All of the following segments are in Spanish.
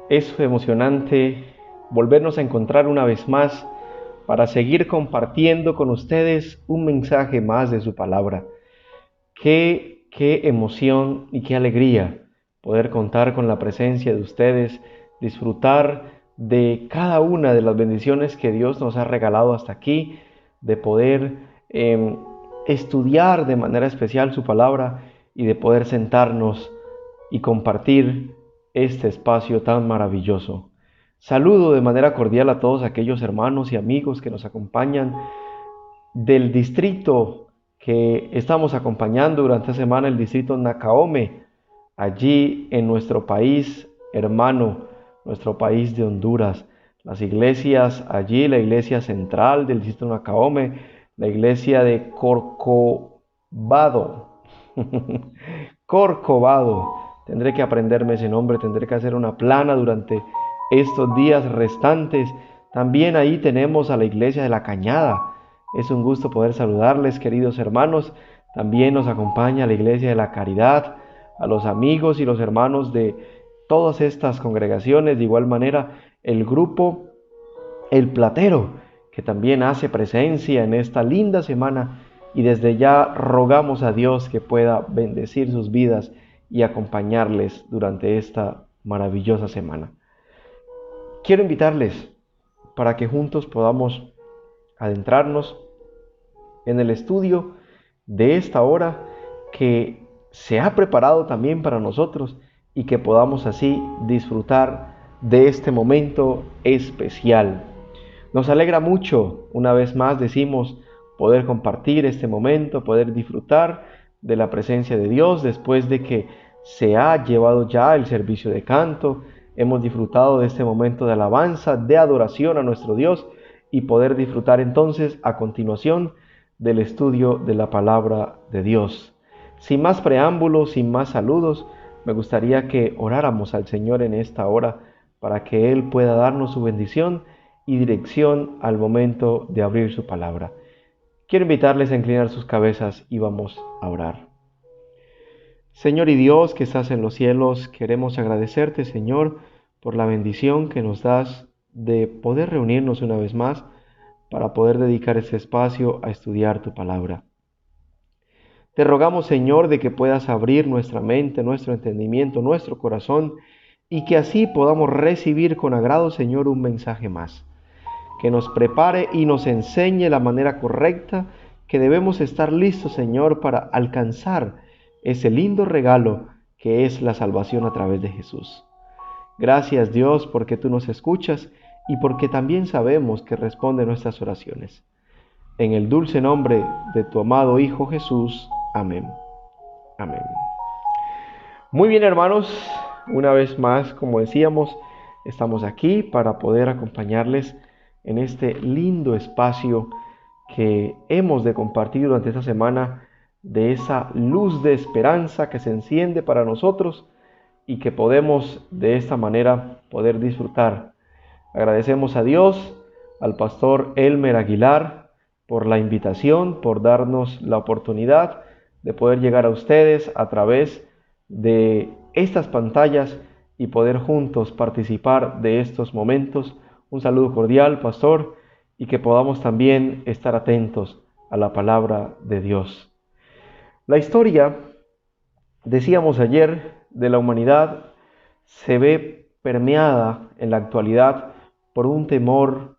Es emocionante volvernos a encontrar una vez más para seguir compartiendo con ustedes un mensaje más de su palabra. Qué emoción y qué alegría poder contar con la presencia de ustedes, disfrutar de cada una de las bendiciones que Dios nos ha regalado hasta aquí, de poder estudiar de manera especial su palabra y de poder sentarnos y compartir este espacio tan maravilloso. Saludo de manera cordial a todos aquellos hermanos y amigos que nos acompañan del distrito que estamos acompañando durante esta semana, el distrito Nacaome, allí en nuestro país hermano, nuestro país de Honduras. Las iglesias allí, la iglesia central del distrito Nacaome, la iglesia de Corcovado. Corcovado. Tendré que aprenderme ese nombre, tendré que hacer una plana durante estos días restantes. También ahí tenemos a la iglesia de La Cañada. Es un gusto poder saludarles, queridos hermanos. También nos acompaña la iglesia de la Caridad, a los amigos y los hermanos de todas estas congregaciones. De igual manera, el grupo El Platero, que también hace presencia en esta linda semana, y desde ya rogamos a Dios que pueda bendecir sus vidas y acompañarles durante esta maravillosa semana. Quiero invitarles para que juntos podamos adentrarnos en el estudio de esta hora que se ha preparado también para nosotros y que podamos así disfrutar de este momento especial. Nos alegra mucho, una vez más decimos, poder compartir este momento, poder disfrutar de la presencia de Dios después de que se ha llevado ya el servicio de canto. Hemos disfrutado de este momento de alabanza, de adoración a nuestro Dios y poder disfrutar entonces a continuación del estudio de la palabra de Dios. Sin más preámbulos, sin más saludos, me gustaría que oráramos al Señor en esta hora para que Él pueda darnos su bendición y dirección al momento de abrir su palabra. Quiero invitarles a inclinar sus cabezas y vamos a orar. Señor y Dios que estás en los cielos, queremos agradecerte, Señor, por la bendición que nos das de poder reunirnos una vez más para poder dedicar este espacio a estudiar tu palabra. Te rogamos, Señor, de que puedas abrir nuestra mente, nuestro entendimiento, nuestro corazón, y que así podamos recibir con agrado, Señor, un mensaje más, que nos prepare y nos enseñe la manera correcta que debemos estar listos, Señor, para alcanzar ese lindo regalo que es la salvación a través de Jesús. Gracias, Dios, porque tú nos escuchas y porque también sabemos que responde nuestras oraciones. En el dulce nombre de tu amado Hijo Jesús. Amén. Amén. Muy bien, hermanos, una vez más, como decíamos, estamos aquí para poder acompañarles en este lindo espacio que hemos de compartir durante esta semana, de esa luz de esperanza que se enciende para nosotros y que podemos de esta manera poder disfrutar. Agradecemos a Dios, al pastor Elmer Aguilar, por la invitación, por darnos la oportunidad de poder llegar a ustedes a través de estas pantallas y poder juntos participar de estos momentos. Un saludo cordial, pastor, y que podamos también estar atentos a la palabra de Dios. La historia, decíamos ayer, de la humanidad se ve permeada en la actualidad por un temor,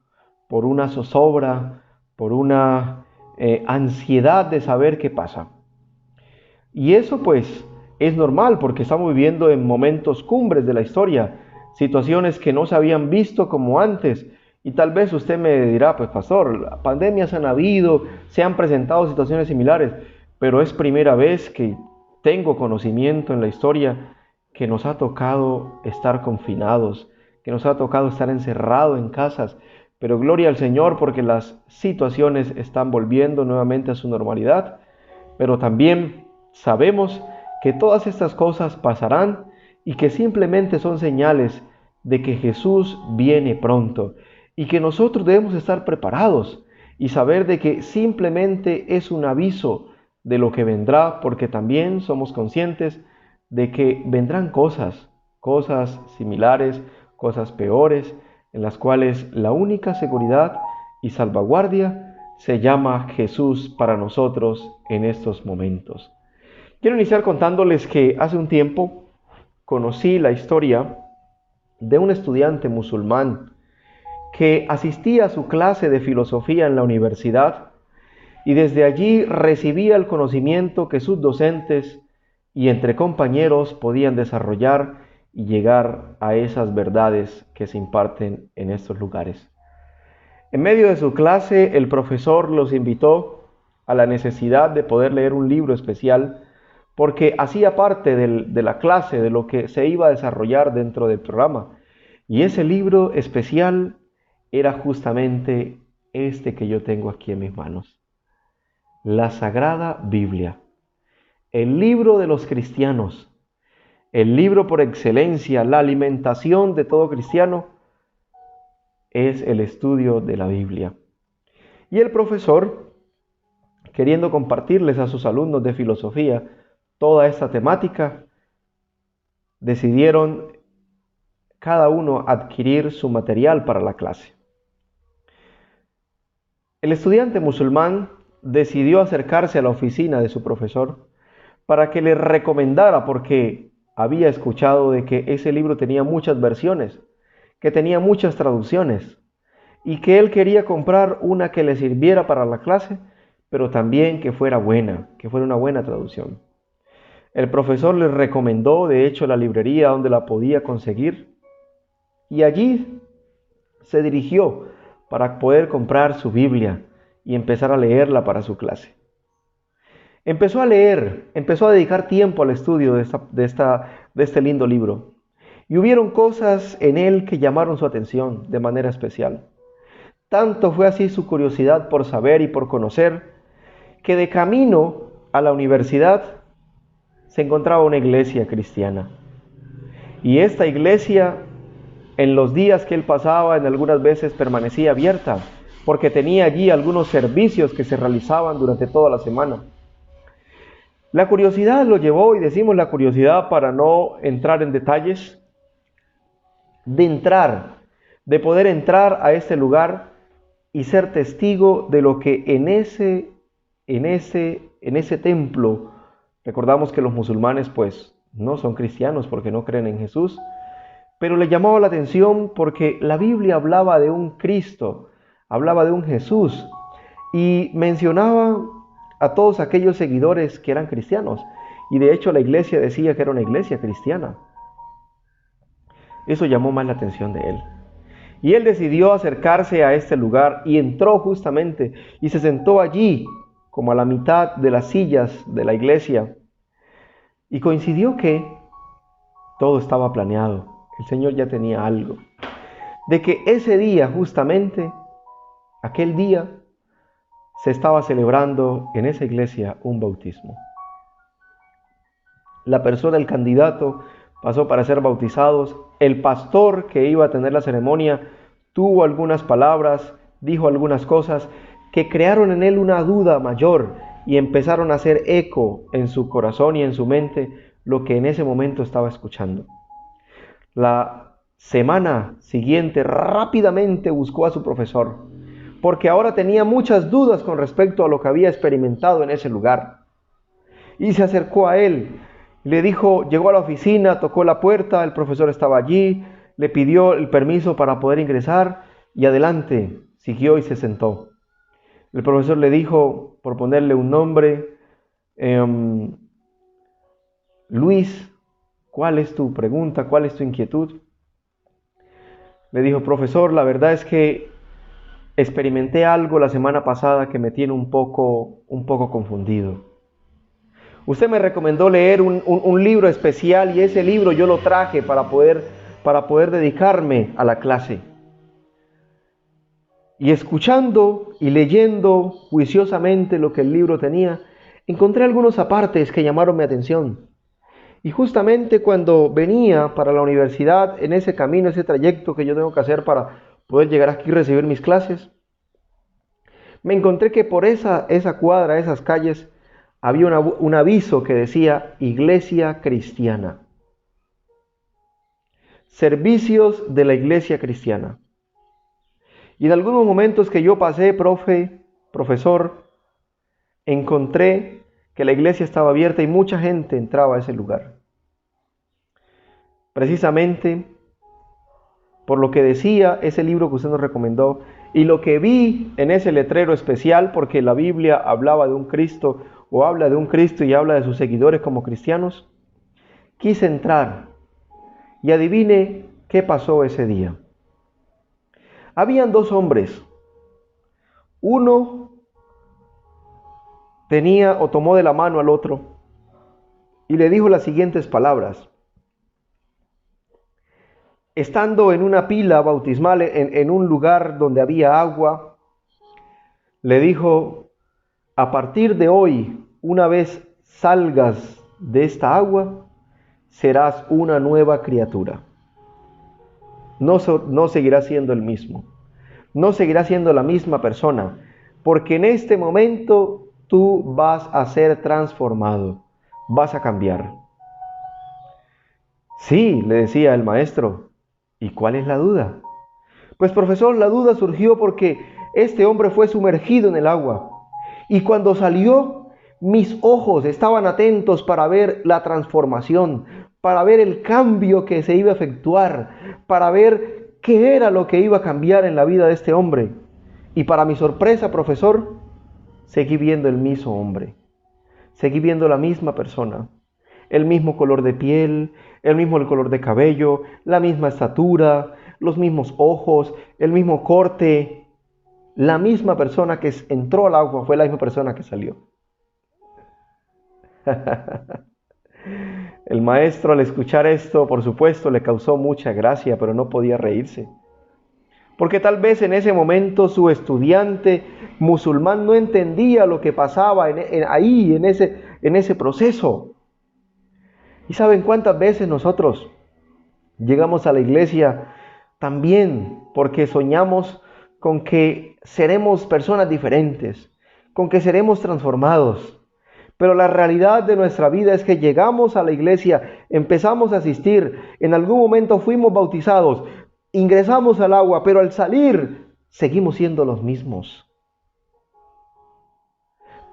por una zozobra, por una ansiedad de saber qué pasa. Y eso pues es normal porque estamos viviendo en momentos cumbres de la historia, situaciones que no se habían visto como antes. Y tal vez usted me dirá, pues pastor, pandemias han habido, se han presentado situaciones similares, pero es primera vez que tengo conocimiento en la historia que nos ha tocado estar confinados, que nos ha tocado estar encerrados en casas. Pero gloria al Señor porque las situaciones están volviendo nuevamente a su normalidad, pero también sabemos que todas estas cosas pasarán y que simplemente son señales de que Jesús viene pronto y que nosotros debemos estar preparados y saber de que simplemente es un aviso de lo que vendrá, porque también somos conscientes de que vendrán cosas similares, cosas peores, en las cuales la única seguridad y salvaguardia se llama Jesús para nosotros en estos momentos. Quiero iniciar contándoles que hace un tiempo conocí la historia de un estudiante musulmán que asistía a su clase de filosofía en la universidad y desde allí recibía el conocimiento que sus docentes y entre compañeros podían desarrollar y llegar a esas verdades que se imparten en estos lugares. En medio de su clase, el profesor los invitó a la necesidad de poder leer un libro especial porque hacía parte de la clase, de lo que se iba a desarrollar dentro del programa. Y ese libro especial era justamente este que yo tengo aquí en mis manos. La Sagrada Biblia, el libro de los cristianos, el libro por excelencia, la alimentación de todo cristiano, es el estudio de la Biblia. Y el profesor, queriendo compartirles a sus alumnos de filosofía toda esta temática, decidieron cada uno adquirir su material para la clase. El estudiante musulmán decidió acercarse a la oficina de su profesor para que le recomendara, porque había escuchado de que ese libro tenía muchas versiones, que tenía muchas traducciones y que él quería comprar una que le sirviera para la clase, pero también que fuera buena, que fuera una buena traducción. El profesor le recomendó, de hecho, la librería donde la podía conseguir y allí se dirigió para poder comprar su Biblia y empezar a leerla para su clase. Empezó a leer, empezó a dedicar tiempo al estudio de este lindo libro. Y hubieron cosas en él que llamaron su atención de manera especial. Tanto fue así su curiosidad por saber y por conocer, que de camino a la universidad se encontraba una iglesia cristiana. Y esta iglesia, en los días que él pasaba, en algunas veces permanecía abierta, porque tenía allí algunos servicios que se realizaban durante toda la semana. La curiosidad lo llevó, y decimos la curiosidad para no entrar en detalles, de poder entrar a este lugar y ser testigo de lo que en ese templo, recordamos que los musulmanes pues no son cristianos porque no creen en Jesús, pero le llamaba la atención porque la Biblia hablaba de un Cristo, hablaba de un Jesús y mencionaba a todos aquellos seguidores que eran cristianos. Y de hecho la iglesia decía que era una iglesia cristiana. Eso llamó más la atención de él. Y él decidió acercarse a este lugar y entró justamente y se sentó allí, como a la mitad de las sillas de la iglesia. Y coincidió que todo estaba planeado. El Señor ya tenía algo. De que ese día, justamente, aquel día, se estaba celebrando en esa iglesia un bautismo. La persona, el candidato, pasó para ser bautizados. El pastor que iba a tener la ceremonia tuvo algunas palabras, dijo algunas cosas que crearon en él una duda mayor y empezaron a hacer eco en su corazón y en su mente lo que en ese momento estaba escuchando. La semana siguiente rápidamente buscó a su profesor, porque ahora tenía muchas dudas con respecto a lo que había experimentado en ese lugar. Y se acercó a él, le dijo, llegó a la oficina, tocó la puerta, el profesor estaba allí, le pidió el permiso para poder ingresar y adelante, siguió y se sentó. El profesor le dijo, por ponerle un nombre, Luis, ¿cuál es tu pregunta? ¿Cuál es tu inquietud? Le dijo, profesor, la verdad es que experimenté algo la semana pasada que me tiene un poco confundido. Usted me recomendó leer un libro especial y ese libro yo lo traje para poder dedicarme a la clase. Y escuchando y leyendo juiciosamente lo que el libro tenía, encontré algunos apartes que llamaron mi atención. Y justamente cuando venía para la universidad, en ese camino, ese trayecto que yo tengo que hacer para poder llegar aquí y recibir mis clases, me encontré que por esa cuadra, esas calles, había un aviso que decía Iglesia Cristiana. servicios de la iglesia cristiana. Y en algunos momentos que yo pasé, profesor, encontré que la iglesia estaba abierta y mucha gente entraba a ese lugar. Precisamente por lo que decía ese libro que usted nos recomendó y lo que vi en ese letrero especial, porque la Biblia hablaba de un Cristo o habla de un Cristo y habla de sus seguidores como cristianos, quise entrar y adivine qué pasó ese día. Habían dos hombres. Uno tenía o tomó de la mano al otro y le dijo las siguientes palabras. Estando en una pila bautismal, en un lugar donde había agua, le dijo, a partir de hoy, una vez salgas de esta agua, serás una nueva criatura. No seguirás siendo el mismo. No seguirás siendo la misma persona, porque en este momento tú vas a ser transformado, vas a cambiar. Sí, le decía el maestro, ¿y cuál es la duda? Pues profesor, la duda surgió porque este hombre fue sumergido en el agua y cuando salió, mis ojos estaban atentos para ver la transformación, para ver el cambio que se iba a efectuar, para ver qué era lo que iba a cambiar en la vida de este hombre. Y para mi sorpresa, profesor, seguí viendo el mismo hombre, seguí viendo la misma persona, el mismo color de piel, el mismo color de cabello, la misma estatura, los mismos ojos, el mismo corte. La misma persona que entró al agua fue la misma persona que salió. El maestro, al escuchar esto, por supuesto, le causó mucha gracia, pero no podía reírse. Porque tal vez en ese momento su estudiante musulmán no entendía lo que pasaba ahí, en ese proceso. ¿Y saben cuántas veces nosotros llegamos a la iglesia también porque soñamos con que seremos personas diferentes, con que seremos transformados? Pero la realidad de nuestra vida es que llegamos a la iglesia, empezamos a asistir, en algún momento fuimos bautizados, ingresamos al agua, pero al salir seguimos siendo los mismos.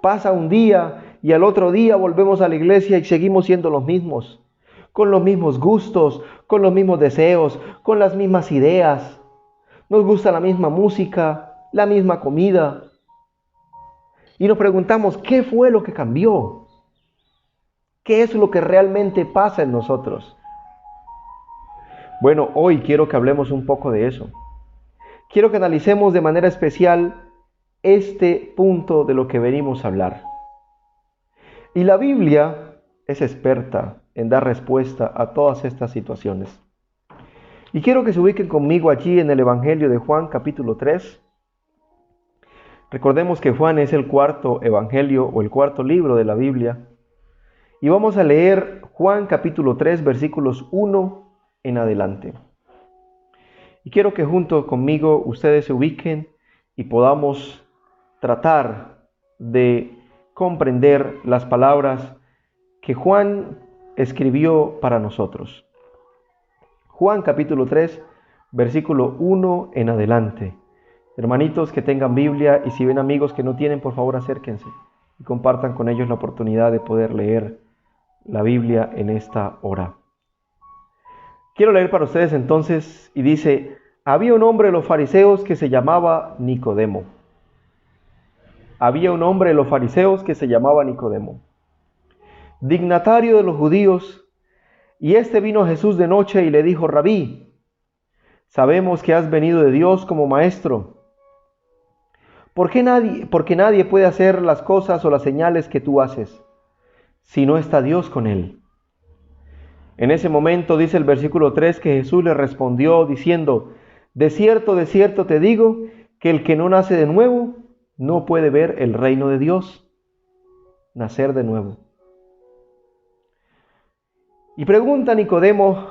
Pasa un día y al otro día volvemos a la iglesia y seguimos siendo los mismos, con los mismos gustos, con los mismos deseos, con las mismas ideas. Nos gusta la misma música, la misma comida. Y nos preguntamos, ¿qué fue lo que cambió? ¿Qué es lo que realmente pasa en nosotros? Bueno, hoy quiero que hablemos un poco de eso. Quiero que analicemos de manera especial este punto de lo que venimos a hablar. Y la Biblia es experta en dar respuesta a todas estas situaciones. Y quiero que se ubiquen conmigo allí en el Evangelio de Juan, capítulo 3. Recordemos que Juan es el cuarto evangelio o el cuarto libro de la Biblia. Y vamos a leer Juan capítulo 3, versículos 1 en adelante. Y quiero que junto conmigo ustedes se ubiquen y podamos tratar de comprender las palabras que Juan escribió para nosotros. Juan capítulo 3, versículo 1 en adelante. Hermanitos que tengan Biblia y si ven amigos que no tienen, por favor acérquense y compartan con ellos la oportunidad de poder leer la Biblia en esta hora. Quiero leer para ustedes entonces y dice, había un hombre de los fariseos que se llamaba Nicodemo. Había un hombre de los fariseos que se llamaba Nicodemo, dignatario de los judíos, y este vino a Jesús de noche y le dijo, Rabí, sabemos que has venido de Dios como maestro. Porque nadie puede hacer las cosas o las señales que tú haces, si no está Dios con él. En ese momento dice el versículo 3 que Jesús le respondió diciendo, de cierto te digo, que el que no nace de nuevo, no puede ver el reino de Dios. Nacer de nuevo. Y pregunta Nicodemo,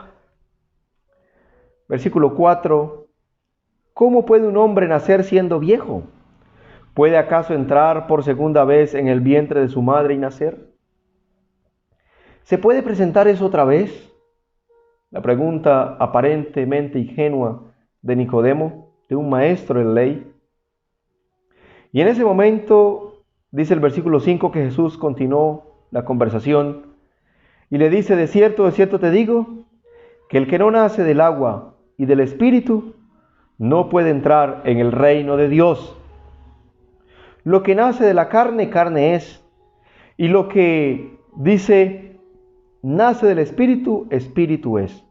versículo 4, ¿cómo puede un hombre nacer siendo viejo? ¿Puede acaso entrar por segunda vez en el vientre de su madre y nacer? ¿Se puede presentar eso otra vez? la pregunta aparentemente ingenua de Nicodemo, de un maestro de ley. Y en ese momento, dice el versículo 5, que Jesús continuó la conversación y le dice: de cierto te digo, que el que no nace del agua y del Espíritu no puede entrar en el reino de Dios. Lo que nace de la carne, carne es, y lo que dice nace del Espíritu, Espíritu es.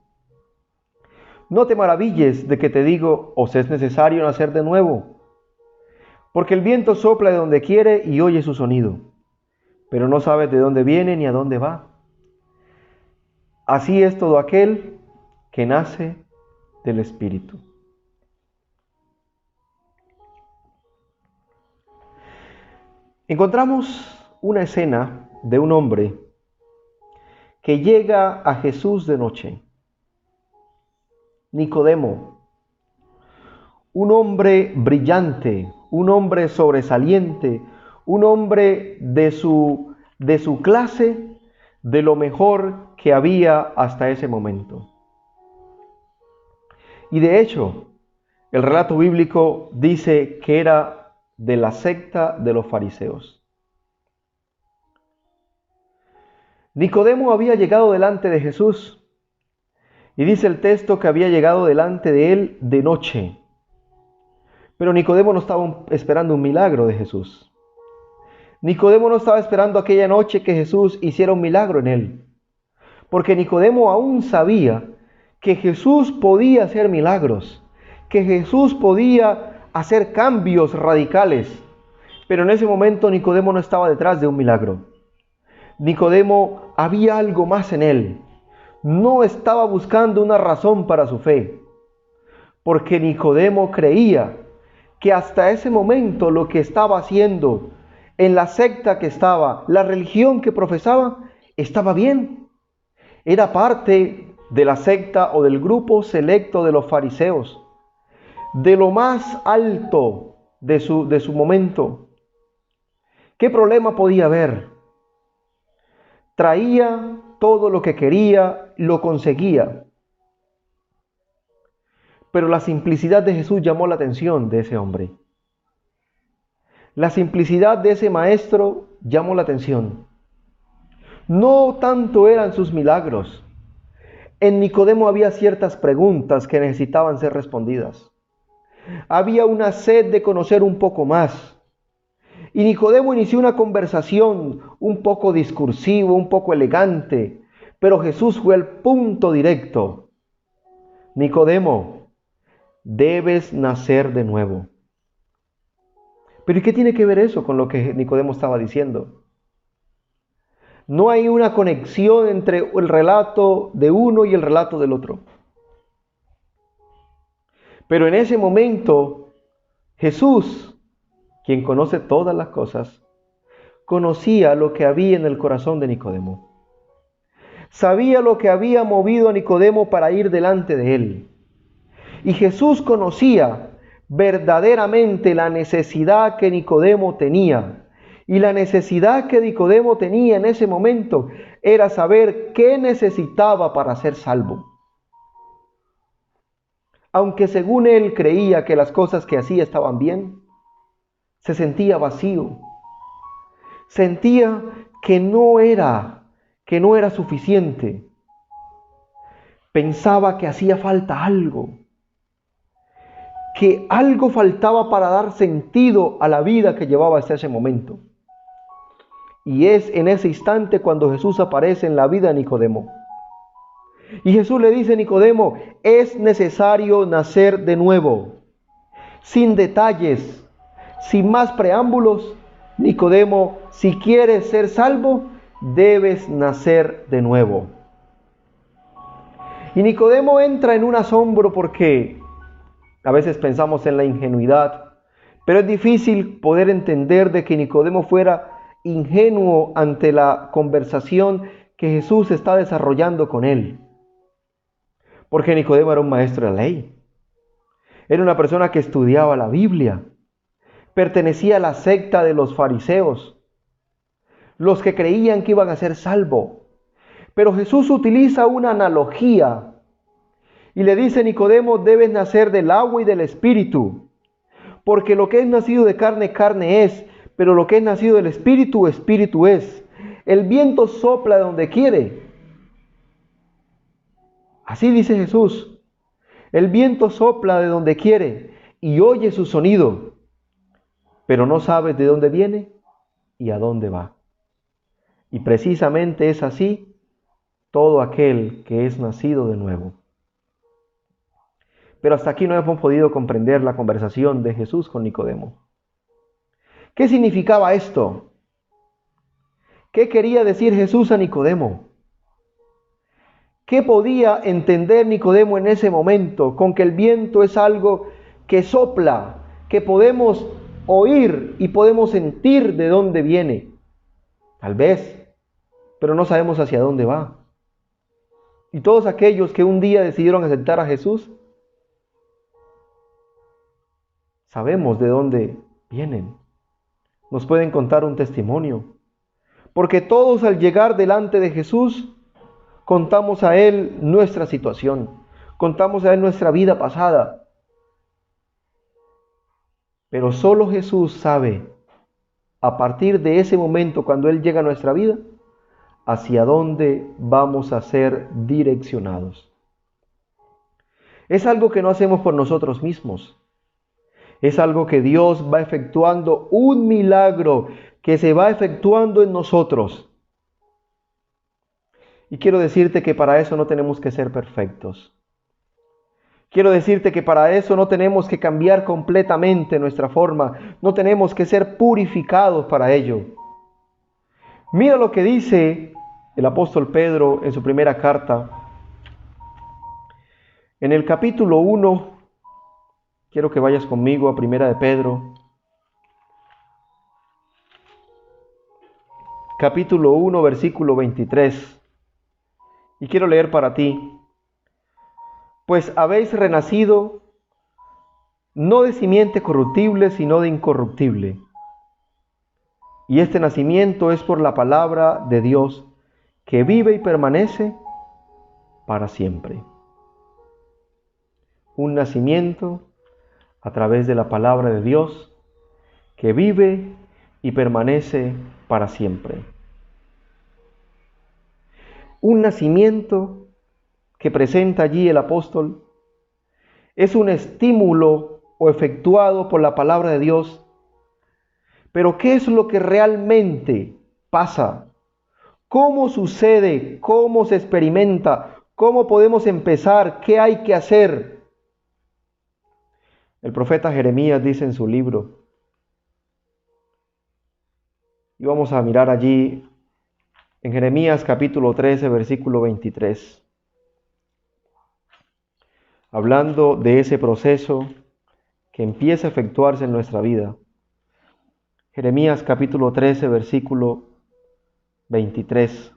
No te maravilles de que te digo: os es necesario nacer de nuevo, porque el viento sopla de donde quiere y oye su sonido, pero no sabes de dónde viene ni a dónde va. Así es todo aquel que nace del Espíritu. Encontramos una escena de un hombre que llega a Jesús de noche. Nicodemo, un hombre brillante, un hombre sobresaliente, un hombre de su clase, de lo mejor que había hasta ese momento. Y de hecho, el relato bíblico dice que era de la secta de los fariseos. Nicodemo había llegado delante de Jesús, y dice el texto que había llegado delante de él de noche. Pero Nicodemo no estaba esperando un milagro de Jesús. Nicodemo no estaba esperando aquella noche que Jesús hiciera un milagro en él, porque Nicodemo aún sabía que Jesús podía hacer milagros, que Jesús podía hacer cambios radicales. Pero en ese momento Nicodemo no estaba detrás de un milagro. Nicodemo, había algo más en él. No estaba buscando una razón para su fe, porque Nicodemo creía que hasta ese momento lo que estaba haciendo en la secta que estaba, la religión que profesaba, estaba bien. Era parte de la secta o del grupo selecto de los fariseos, de lo más alto de su momento. ¿Qué problema podía haber? Traía todo lo que quería, lo conseguía. Pero la simplicidad de Jesús llamó la atención de ese hombre. La simplicidad de ese maestro llamó la atención. No tanto eran sus milagros. En Nicodemo había ciertas preguntas que necesitaban ser respondidas. Había una sed de conocer un poco más. Y Nicodemo inició una conversación un poco discursiva, un poco elegante, pero Jesús fue al punto directo. Nicodemo, debes nacer de nuevo. ¿Pero y qué tiene que ver eso con lo que Nicodemo estaba diciendo? No hay una conexión entre el relato de uno y el relato del otro. Pero en ese momento, Jesús, quien conoce todas las cosas, conocía lo que había en el corazón de Nicodemo. Sabía lo que había movido a Nicodemo para ir delante de él. Y Jesús conocía verdaderamente la necesidad que Nicodemo tenía. Y la necesidad que Nicodemo tenía en ese momento era saber qué necesitaba para ser salvo. Aunque según él creía que las cosas que hacía estaban bien, se sentía vacío. Sentía que no era suficiente. Pensaba que hacía falta algo. Que algo faltaba para dar sentido a la vida que llevaba hasta ese momento. Y es en ese instante cuando Jesús aparece en la vida de Nicodemo. Y Jesús le dice a Nicodemo: es necesario nacer de nuevo. Sin detalles, sin más preámbulos, Nicodemo, si quieres ser salvo, debes nacer de nuevo. Y Nicodemo entra en un asombro porque a veces pensamos en la ingenuidad, pero es difícil poder entender de que Nicodemo fuera ingenuo ante la conversación que Jesús está desarrollando con él. Porque Nicodemo era un maestro de la ley. Era una persona que estudiaba la Biblia. Pertenecía a la secta de los fariseos, los que creían que iban a ser salvos. Pero Jesús utiliza una analogía Y le dice: Nicodemo, debes nacer del agua y del Espíritu, porque lo que es nacido de carne, carne es, pero lo que es nacido del Espíritu, Espíritu es. El viento sopla de donde quiere. Así dice Jesús. El viento sopla de donde quiere y oye su sonido, pero no sabes de dónde viene y a dónde va. Y precisamente es así todo aquel que es nacido de nuevo. Pero hasta aquí no hemos podido comprender la conversación de Jesús con Nicodemo. ¿Qué significaba esto? ¿Qué quería decir Jesús a Nicodemo? ¿Qué podía entender Nicodemo en ese momento con que el viento es algo que sopla, que podemos oír y podemos sentir de dónde viene? Tal vez, pero no sabemos hacia dónde va. Y todos aquellos que un día decidieron aceptar a Jesús, sabemos de dónde vienen. Nos pueden contar un testimonio. Porque todos al llegar delante de Jesús, contamos a Él nuestra situación, contamos a Él nuestra vida pasada. Pero solo Jesús sabe, a partir de ese momento, cuando Él llega a nuestra vida, hacia dónde vamos a ser direccionados. Es algo que no hacemos por nosotros mismos. Es algo que Dios va efectuando, un milagro que se va efectuando en nosotros. Y quiero decirte que para eso no tenemos que ser perfectos. Quiero decirte que para eso no tenemos que cambiar completamente nuestra forma. No tenemos que ser purificados para ello. Mira lo que dice el apóstol Pedro en su primera carta. En el capítulo 1, quiero que vayas conmigo a Primera de Pedro. Capítulo 1, versículo 23. Y quiero leer para ti. Pues habéis renacido no de simiente corruptible, sino de incorruptible. Y este nacimiento es por la palabra de Dios, que vive y permanece para siempre. Un nacimiento a través de la palabra de Dios, que vive y permanece para siempre. Un nacimiento que presenta allí el apóstol es un estímulo o efectuado por la palabra de Dios. Pero ¿qué es lo que realmente pasa? ¿Cómo sucede? ¿Cómo se experimenta? ¿Cómo podemos empezar? ¿Qué hay que hacer? El profeta Jeremías dice en su libro, y vamos a mirar allí en Jeremías capítulo 13, versículo 23, hablando de ese proceso que empieza a efectuarse en nuestra vida. Jeremías capítulo 13, versículo 23.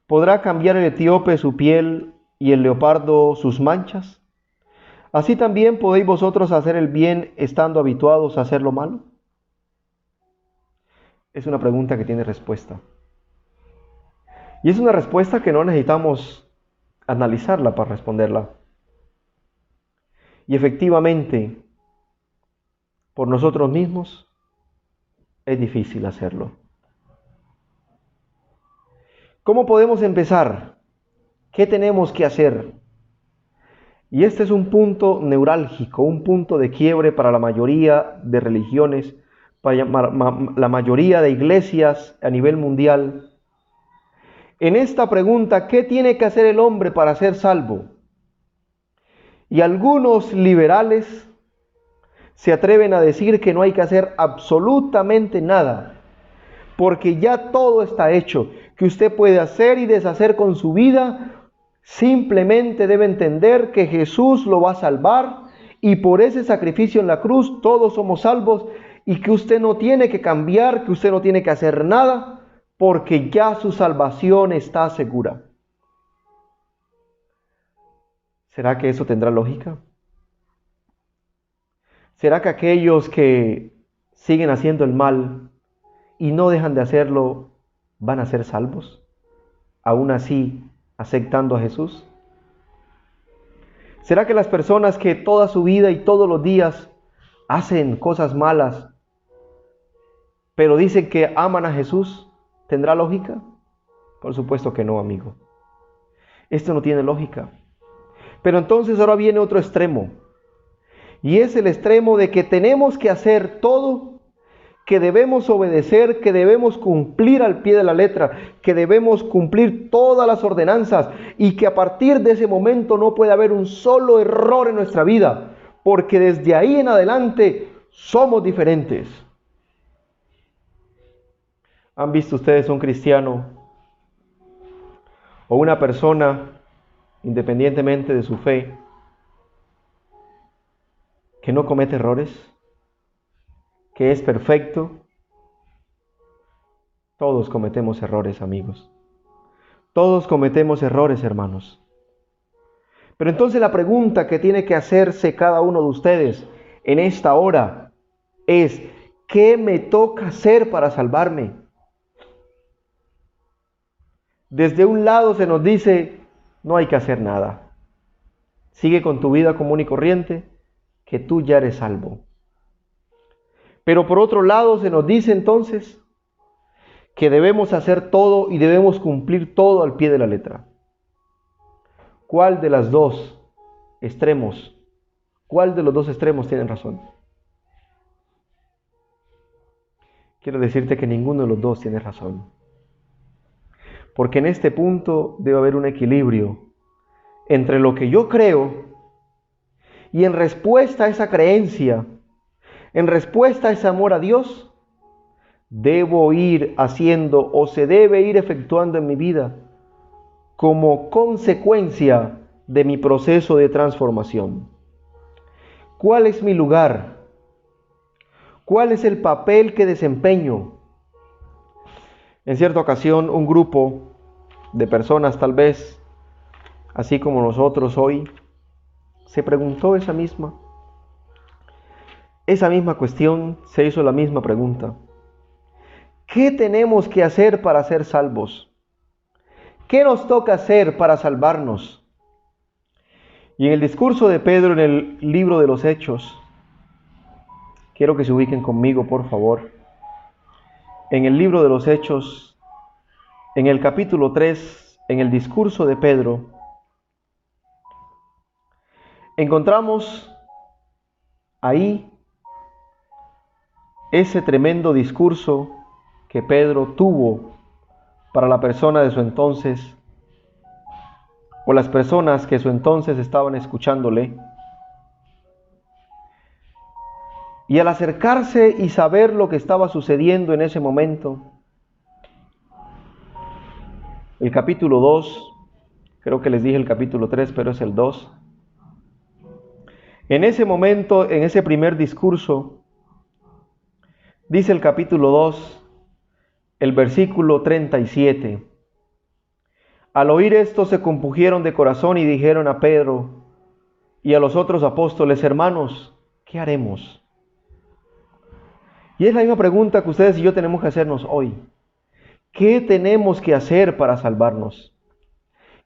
¿Podrá cambiar el etíope su piel y el leopardo sus manchas? ¿Así también podéis vosotros hacer el bien estando habituados a hacer lo malo? Es una pregunta que tiene respuesta. Y es una respuesta que no necesitamos analizarla para responderla. Y efectivamente, por nosotros mismos, es difícil hacerlo. ¿Cómo podemos empezar? ¿Qué tenemos que hacer? Y este es un punto neurálgico, un punto de quiebre para la mayoría de religiones, para la mayoría de iglesias a nivel mundial. En esta pregunta, ¿qué tiene que hacer el hombre para ser salvo? Y algunos liberales se atreven a decir que no hay que hacer absolutamente nada, porque ya todo está hecho, que usted puede hacer y deshacer con su vida. Simplemente debe entender que Jesús lo va a salvar y por ese sacrificio en la cruz todos somos salvos y que usted no tiene que cambiar, que usted no tiene que hacer nada porque ya su salvación está segura. ¿Será que eso tendrá lógica? ¿Será que aquellos que siguen haciendo el mal y no dejan de hacerlo van a ser salvos? Aún así, aceptando a Jesús. ¿Será que las personas que toda su vida y todos los días hacen cosas malas, pero dicen que aman a Jesús, tendrá lógica? Por supuesto que no, amigo. Esto no tiene lógica. Pero entonces ahora viene otro extremo. Y es el extremo de que tenemos que hacer todo, que debemos obedecer, que debemos cumplir al pie de la letra, que debemos cumplir todas las ordenanzas y que a partir de ese momento no puede haber un solo error en nuestra vida, porque desde ahí en adelante somos diferentes. ¿Han visto ustedes un cristiano o una persona, independientemente de su fe, que no comete errores, que es perfecto? Todos cometemos errores, amigos. Todos cometemos errores, hermanos. Pero entonces la pregunta que tiene que hacerse cada uno de ustedes en esta hora es: ¿qué me toca hacer para salvarme? Desde un lado se nos dice: no hay que hacer nada. Sigue con tu vida común y corriente, que tú ya eres salvo. Pero por otro lado se nos dice entonces que debemos hacer todo y debemos cumplir todo al pie de la letra. ¿Cuál de los dos extremos tienen razón? Quiero decirte que ninguno de los dos tiene razón. Porque en este punto debe haber un equilibrio entre lo que yo creo y en respuesta a esa creencia, en respuesta a ese amor a Dios, debo ir haciendo o se debe ir efectuando en mi vida como consecuencia de mi proceso de transformación. ¿Cuál es mi lugar? ¿Cuál es el papel que desempeño? En cierta ocasión, un grupo de personas, tal vez así como nosotros hoy, se preguntó esa misma cuestión, se hizo la misma pregunta. ¿Qué tenemos que hacer para ser salvos? ¿Qué nos toca hacer para salvarnos? Y en el discurso de Pedro en el libro de los Hechos, quiero que se ubiquen conmigo, por favor. En el libro de los Hechos, en el capítulo 3, en el discurso de Pedro, encontramos ahí ese tremendo discurso que Pedro tuvo para la persona de su entonces, o las personas que su entonces estaban escuchándole. Y al acercarse y saber lo que estaba sucediendo en ese momento, el capítulo 2, creo que les dije el capítulo 3, pero es el 2. En ese momento, en ese primer discurso, dice el capítulo 2, el versículo 37. Al oír esto se compungieron de corazón y dijeron a Pedro y a los otros apóstoles: hermanos, ¿qué haremos? Y es la misma pregunta que ustedes y yo tenemos que hacernos hoy. ¿Qué tenemos que hacer para salvarnos?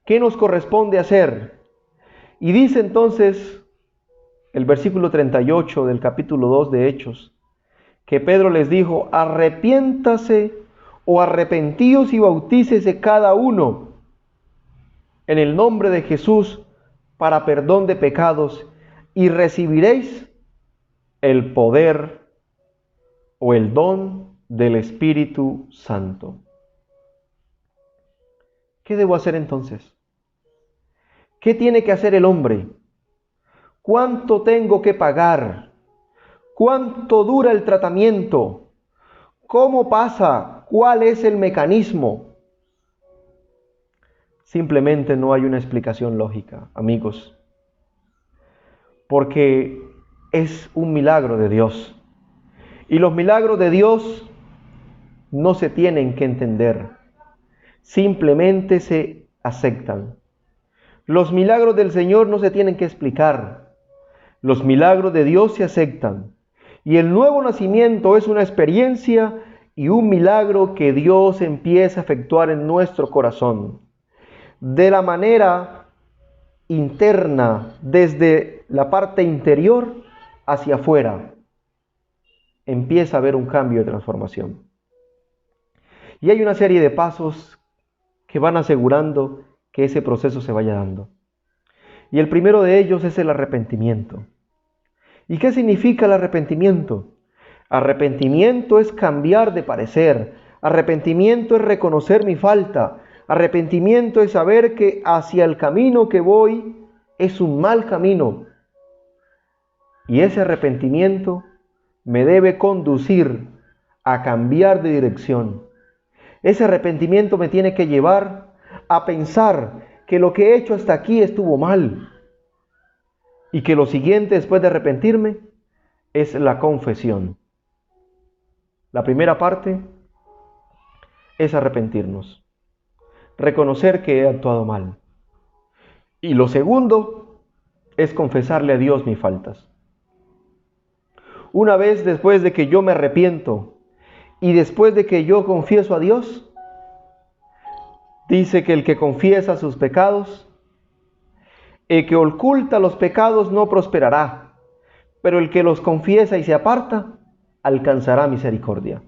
¿Qué nos corresponde hacer? Y dice entonces el versículo 38 del capítulo 2 de Hechos, que Pedro les dijo: arrepiéntase o arrepentíos y bautícese cada uno en el nombre de Jesús para perdón de pecados y recibiréis el poder o el don del Espíritu Santo. ¿Qué debo hacer entonces? ¿Qué tiene que hacer el hombre? ¿Cuánto tengo que pagar? ¿Cuánto dura el tratamiento? ¿Cómo pasa? ¿Cuál es el mecanismo? Simplemente no hay una explicación lógica, amigos, porque es un milagro de Dios. Y los milagros de Dios no se tienen que entender, simplemente se aceptan. Los milagros del Señor no se tienen que explicar, los milagros de Dios se aceptan. Y el nuevo nacimiento es una experiencia y un milagro que Dios empieza a efectuar en nuestro corazón. De la manera interna, desde la parte interior hacia afuera, empieza a haber un cambio de transformación. Y hay una serie de pasos que van asegurando que ese proceso se vaya dando. Y el primero de ellos es el arrepentimiento. ¿Y qué significa el arrepentimiento? Arrepentimiento es cambiar de parecer. Arrepentimiento es reconocer mi falta. Arrepentimiento es saber que hacia el camino que voy es un mal camino. Y ese arrepentimiento me debe conducir a cambiar de dirección. Ese arrepentimiento me tiene que llevar a pensar que lo que he hecho hasta aquí estuvo mal. Y que lo siguiente después de arrepentirme es la confesión. La primera parte es arrepentirnos. Reconocer que he actuado mal. Y lo segundo es confesarle a Dios mis faltas. Una vez después de que yo me arrepiento y después de que yo confieso a Dios, dice que el que confiesa sus pecados, el que oculta los pecados no prosperará, pero el que los confiesa y se aparta, alcanzará misericordia.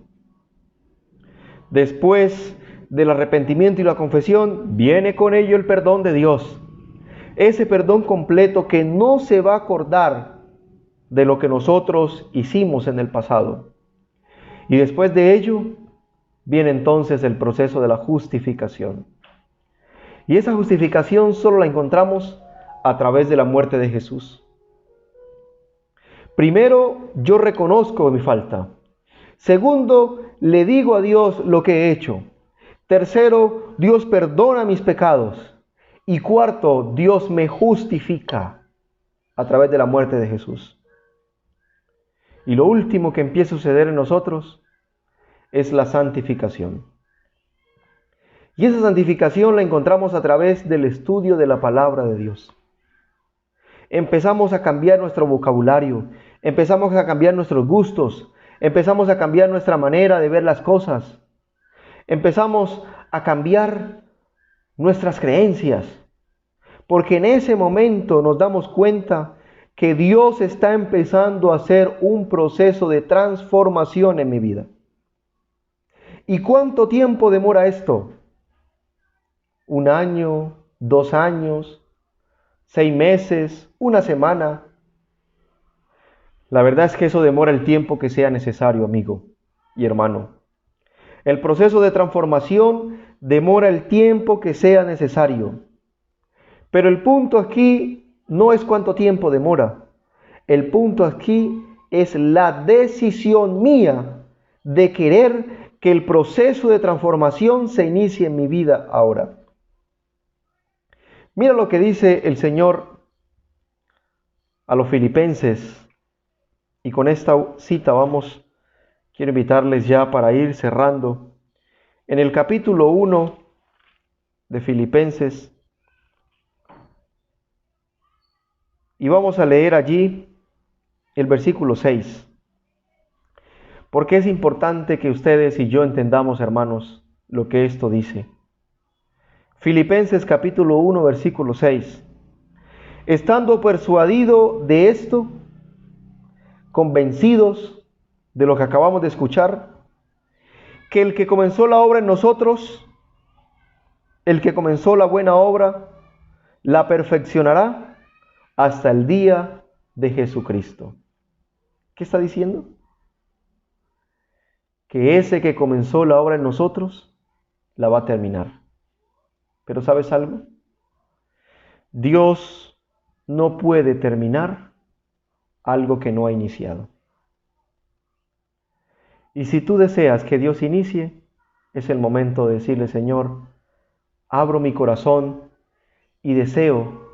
Después del arrepentimiento y la confesión, viene con ello el perdón de Dios. Ese perdón completo que no se va a acordar de lo que nosotros hicimos en el pasado. Y después de ello, viene entonces el proceso de la justificación. Y esa justificación solo la encontramos a través de la muerte de Jesús. Primero, yo reconozco mi falta. Segundo, le digo a Dios lo que he hecho. Tercero, Dios perdona mis pecados. Y cuarto, Dios me justifica a través de la muerte de Jesús. Y lo último que empieza a suceder en nosotros es la santificación. Y esa santificación la encontramos a través del estudio de la palabra de Dios. Empezamos a cambiar nuestro vocabulario, empezamos a cambiar nuestros gustos, empezamos a cambiar nuestra manera de ver las cosas, empezamos a cambiar nuestras creencias, porque en ese momento nos damos cuenta que Dios está empezando a hacer un proceso de transformación en mi vida. ¿Y cuánto tiempo demora esto? ¿1 año? ¿2 años? ¿6 meses? ¿1 semana? La verdad es que eso demora el tiempo que sea necesario, amigo y hermano. El proceso de transformación demora el tiempo que sea necesario. Pero el punto aquí no es cuánto tiempo demora. El punto aquí es la decisión mía de querer que el proceso de transformación se inicie en mi vida ahora. Mira lo que dice el Señor a los filipenses. Y con esta cita quiero invitarles ya para ir cerrando. En el capítulo 1 de Filipenses, y vamos a leer allí el versículo 6. Porque es importante que ustedes y yo entendamos, hermanos, lo que esto dice. Filipenses capítulo 1, versículo 6. Estando persuadido de esto, convencidos de lo que acabamos de escuchar, que el que comenzó la obra en nosotros, el que comenzó la buena obra, la perfeccionará hasta el día de Jesucristo. ¿Qué está diciendo? Que ese que comenzó la obra en nosotros, la va a terminar. Pero ¿sabes algo? Dios no puede terminar algo que no ha iniciado. Y si tú deseas que Dios inicie, es el momento de decirle: Señor, abro mi corazón y deseo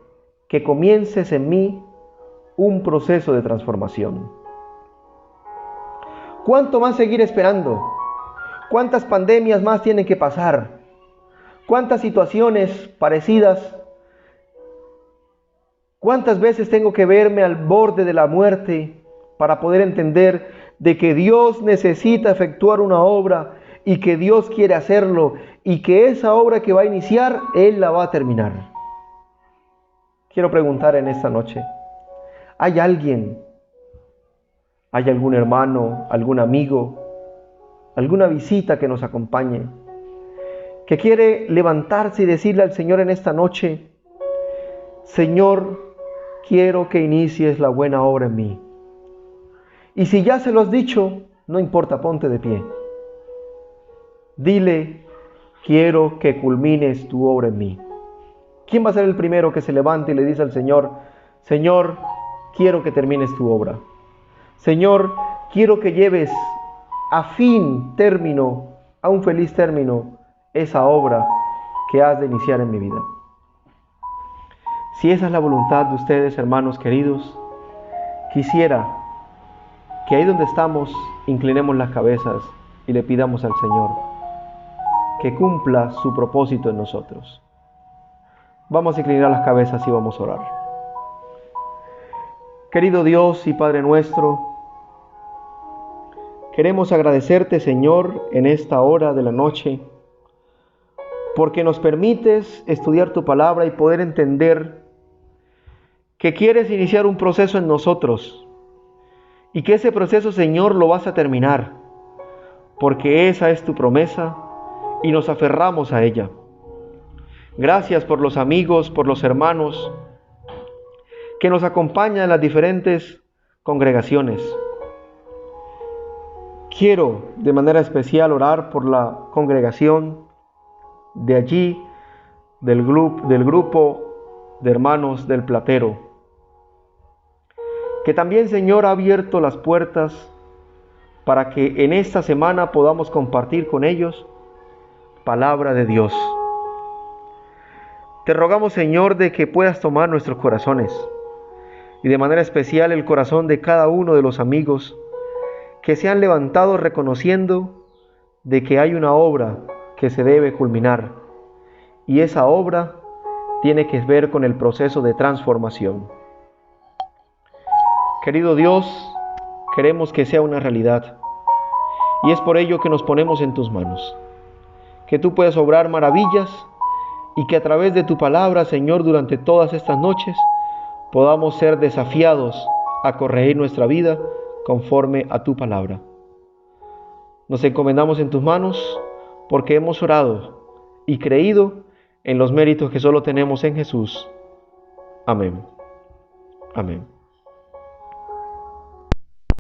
que comiences en mí un proceso de transformación. ¿Cuánto más seguir esperando? ¿Cuántas pandemias más tienen que pasar? ¿Cuántas situaciones parecidas? ¿Cuántas veces tengo que verme al borde de la muerte para poder entender de que Dios necesita efectuar una obra y que Dios quiere hacerlo y que esa obra que va a iniciar, Él la va a terminar? quiero preguntar en esta noche, ¿hay alguien, hay algún hermano, algún amigo, alguna visita que nos acompañe, que quiere levantarse y decirle al Señor en esta noche: Señor, quiero que inicies la buena obra en mí? Y si ya se lo has dicho, no importa, ponte de pie. Dile: quiero que culmines tu obra en mí. ¿Quién va a ser el primero que se levante y le dice al Señor: Señor, quiero que termines tu obra? Señor, quiero que lleves a un feliz término, esa obra que has de iniciar en mi vida. Si esa es la voluntad de ustedes, hermanos queridos, quisiera que ahí donde estamos inclinemos las cabezas y le pidamos al Señor que cumpla su propósito en nosotros. Vamos a inclinar las cabezas y vamos a orar. Querido Dios y Padre nuestro, queremos agradecerte, Señor, en esta hora de la noche, porque nos permites estudiar tu palabra y poder entender que quieres iniciar un proceso en nosotros y que ese proceso, Señor, lo vas a terminar, porque esa es tu promesa y nos aferramos a ella. Gracias por los amigos, por los hermanos que nos acompañan en las diferentes congregaciones. Quiero de manera especial orar por la congregación de allí, del grupo de hermanos del Platero, que también, Señor, ha abierto las puertas para que en esta semana podamos compartir con ellos palabra de Dios. Te rogamos, Señor, de que puedas tomar nuestros corazones y de manera especial el corazón de cada uno de los amigos que se han levantado reconociendo de que hay una obra que se debe culminar, y esa obra tiene que ver con el proceso de transformación. Querido Dios, queremos que sea una realidad, y es por ello que nos ponemos en tus manos, que tú puedas obrar maravillas y que a través de tu palabra, Señor, durante todas estas noches podamos ser desafiados a corregir nuestra vida conforme a tu palabra. Nos encomendamos en tus manos porque hemos orado y creído en los méritos que solo tenemos en Jesús. Amén. Amén.